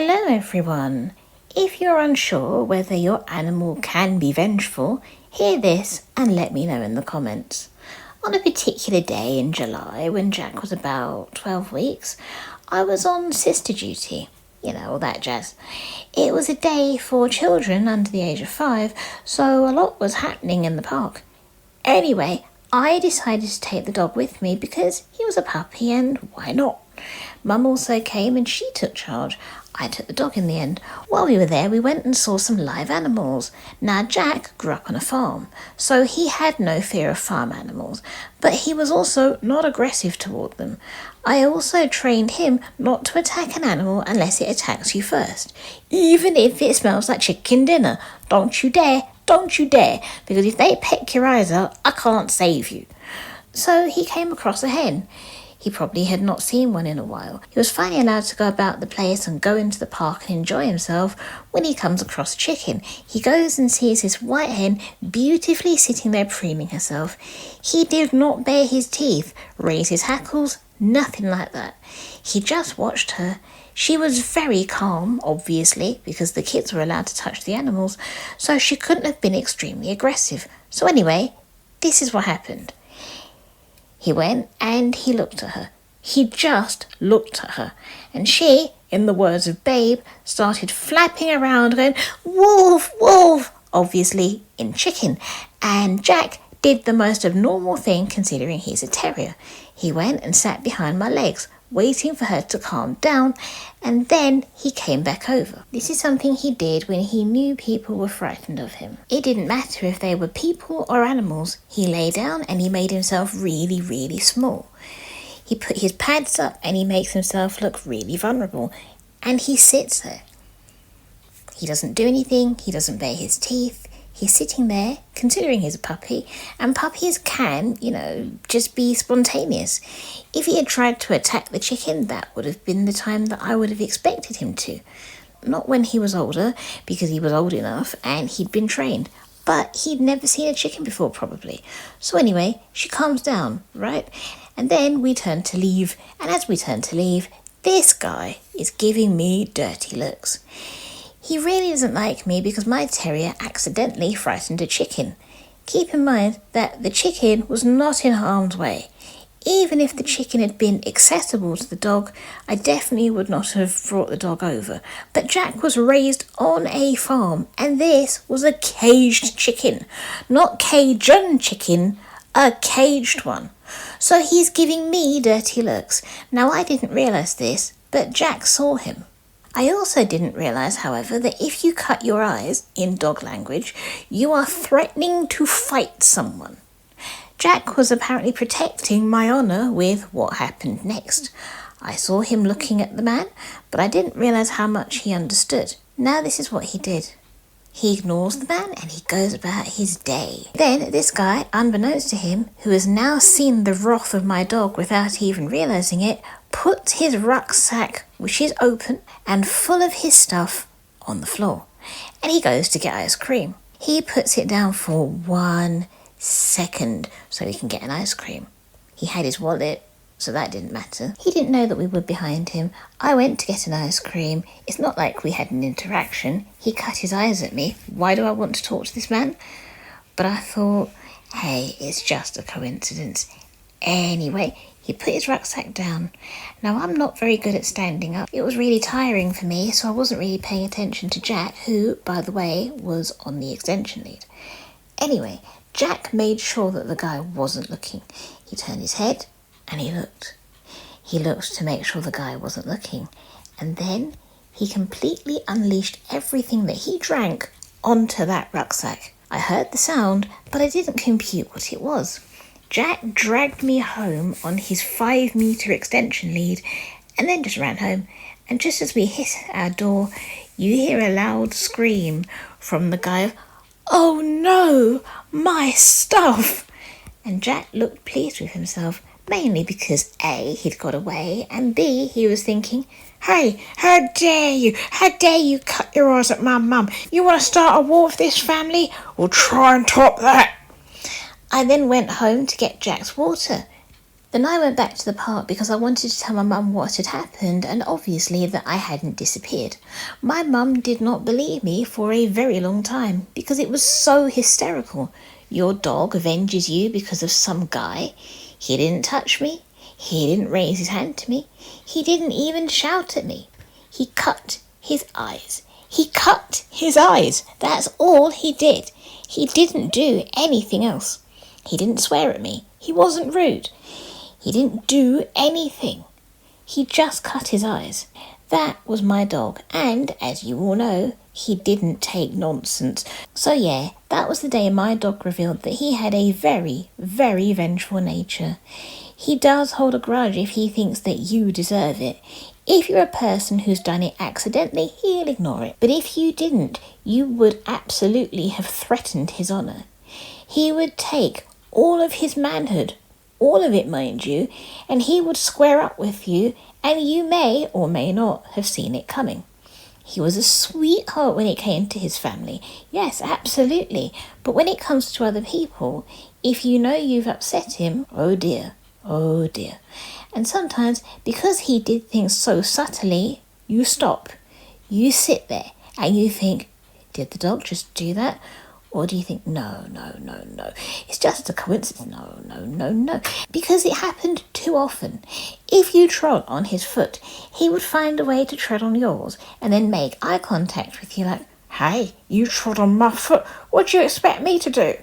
Hello everyone. If you're unsure whether your animal can be vengeful, hear this and let me know in the comments. On a particular day in July, when Jack was about 12 weeks, I was on sister duty. You know, all that jazz. It was a day for children under the age of 5, so a lot was happening in the park. Anyway, I decided to take the dog with me because he was a puppy and why not? Mum also came and she took charge. I took the dog in the end. While we were there, we went and saw some live animals. Now, Jack grew up on a farm, so he had no fear of farm animals, but he was also not aggressive toward them. I also trained him not to attack an animal unless it attacks you first, even if it smells like chicken dinner. Don't you dare, because if they peck your eyes out, I can't save you. So he came across a hen. He probably had not seen one in a while. He was finally allowed to go about the place and go into the park and enjoy himself when he comes across a chicken. He goes and sees his white hen beautifully sitting there preening herself. He did not bare his teeth, raise his hackles, nothing like that. He just watched her. She was very calm, obviously, because the kids were allowed to touch the animals, so she couldn't have been extremely aggressive. So anyway, this is what happened. He went and he looked at her. He just looked at her. And she, in the words of Babe, started flapping around going, "Wolf, wolf," obviously in chicken. And Jack did the most abnormal thing considering he's a terrier. He went and sat behind my legs, waiting for her to calm down, and then he came back over. This is something he did when he knew people were frightened of him. It didn't matter if they were people or animals. He lay down and he made himself really, really small. He put his pads up and he makes himself look really vulnerable, and he sits there. He doesn't do anything, he doesn't bare his teeth. He's sitting there, considering he's a puppy, and puppies can, just be spontaneous. If he had tried to attack the chicken, that would have been the time that I would have expected him to. Not when he was older, because he was old enough and he'd been trained. But he'd never seen a chicken before, probably. So anyway, she calms down, right? And then we turn to leave, and as we turn to leave, this guy is giving me dirty looks. He really doesn't like me because my terrier accidentally frightened a chicken. Keep in mind that the chicken was not in harm's way. Even if the chicken had been accessible to the dog, I definitely would not have brought the dog over. But Jack was raised on a farm, and this was a caged chicken. Not Cajun chicken, a caged one. So he's giving me dirty looks. Now, I didn't realise this, but Jack saw him. I also didn't realise, however, that if you cut your eyes, in dog language, you are threatening to fight someone. Jack was apparently protecting my honour with what happened next. I saw him looking at the man, but I didn't realise how much he understood. Now this is what he did. He ignores the man and he goes about his day. Then this guy, unbeknownst to him, who has now seen the wrath of my dog without even realising it, puts his rucksack, which is open and full of his stuff, on the floor. And he goes to get ice cream. He puts it down for 1 second so he can get an ice cream. He had his wallet, so that didn't matter. He didn't know that we were behind him. I went to get an ice cream. It's not like we had an interaction. He cut his eyes at me. Why do I want to talk to this man? But I thought, hey, it's just a coincidence. Anyway, he put his rucksack down. Now, I'm not very good at standing up. It was really tiring for me, so I wasn't really paying attention to Jack, who, by the way, was on the extension lead. Anyway, Jack made sure that the guy wasn't looking. He turned his head and he looked. He looked to make sure the guy wasn't looking. And then he completely unleashed everything that he drank onto that rucksack. I heard the sound, but I didn't compute what it was. Jack dragged me home on his 5-metre extension lead and then just ran home. And just as we hit our door, you hear a loud scream from the guy, "Oh no, my stuff!" And Jack looked pleased with himself, mainly because A, he'd got away, and B, he was thinking, "Hey, how dare you cut your eyes at my mum? You want to start a war with this family? We'll try and top that." I then went home to get Jack's water. Then I went back to the park because I wanted to tell my mum what had happened and obviously that I hadn't disappeared. My mum did not believe me for a very long time because it was so hysterical. Your dog avenges you because of some guy. He didn't touch me. He didn't raise his hand to me. He didn't even shout at me. He cut his eyes. He cut his eyes. That's all he did. He didn't do anything else. He didn't swear at me. He wasn't rude. He didn't do anything. He just cut his eyes. That was my dog, and as you all know, he didn't take nonsense. So yeah, that was the day my dog revealed that he had a very, very vengeful nature. He does hold a grudge if he thinks that you deserve it. If you're a person who's done it accidentally, he'll ignore it. But if you didn't, you would absolutely have threatened his honour. He would take all of his manhood, all of it mind you, and he would square up with you, and you may or may not have seen it coming. He was a sweetheart when it came to his family. Yes, absolutely. But when it comes to other people, if you know you've upset him, oh dear, oh dear. And sometimes, because he did things so subtly, you stop. You sit there and you think, did the dog just do that? Or do you think, no, it's just a coincidence? No. Because it happened too often. If you trod on his foot, he would find a way to tread on yours and then make eye contact with you like, hey, you trod on my foot. What do you expect me to do?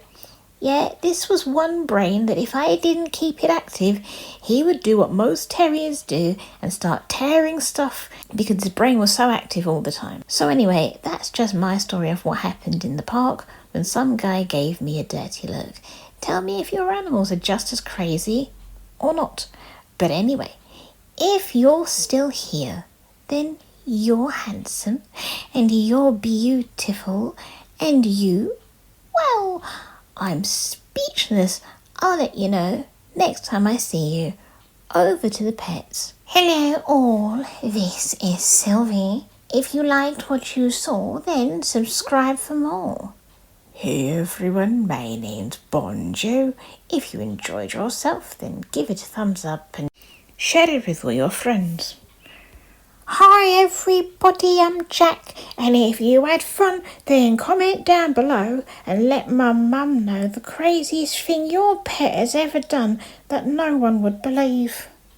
Yeah, this was one brain that if I didn't keep it active, he would do what most terriers do and start tearing stuff because his brain was so active all the time. So anyway, that's just my story of what happened in the park when some guy gave me a dirty look. Tell me if your animals are just as crazy or not. But anyway, if you're still here, then you're handsome and you're beautiful and you, well, I'm speechless. I'll let you know next time I see you. Over to the pets. Hello all, this is Sylvie. If you liked what you saw, then subscribe for more. Hey everyone, my name's Bonjo. If you enjoyed yourself, then give it a thumbs up and share it with all your friends. Hi everybody, I'm Jack, and if you had fun, then comment down below and let my mum know the craziest thing your pet has ever done that no one would believe.